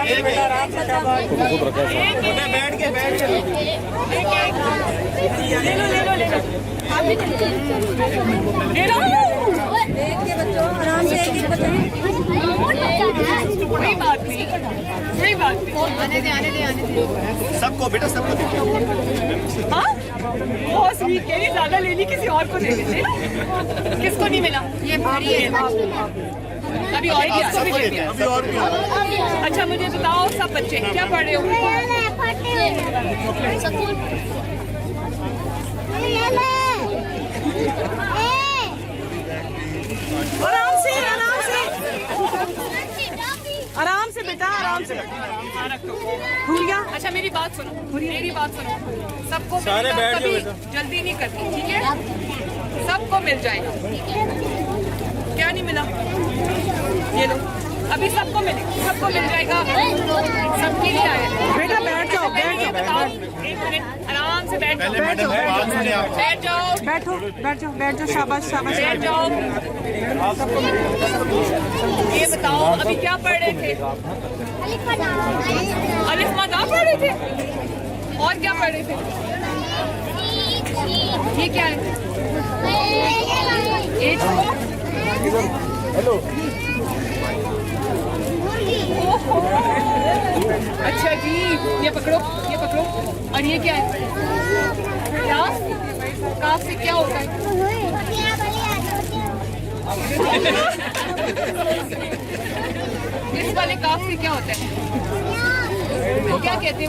खुद रखा है। बैठ के ले लो देख के बच्चों आराम से एक बच्चों कोई बात नहीं आने दे सबको बेटा सबको हाँ बहुत स्वीट कह रही ज्यादा ले ली किसी और को दे देते किसको नहीं मिला ये भारी है अभी और किसको भी दे दिया अच्छा मुझे बताओ सब बच्चे क्या पढ़ रहे हो आराम से बेटा आराम से भूलिया अच्छा मेरी बात सुनो सबको सारे बैठ जाओ कभी बेटा। जल्दी नहीं करती ठीक है सबको मिल जाएगा क्या नहीं मिला ये लो अभी सबको मिल जाएगा सबके लिए आया बेटा बैठ जाओ बताओ एक मिनट आराम से बैठ जाओ बैठ जाओ शाबाश बैठ जाओ ये बताओ अभी क्या पढ़ रहे थे अलिफ मादा पढ़ रहे थे और क्या पढ़ रहे थे ये क्या है हेलो अच्छा जी ये पकड़ो और ये क्या है काफ से क्या होता है इस वाले काफ से क्या होता है वो क्या कहते हैं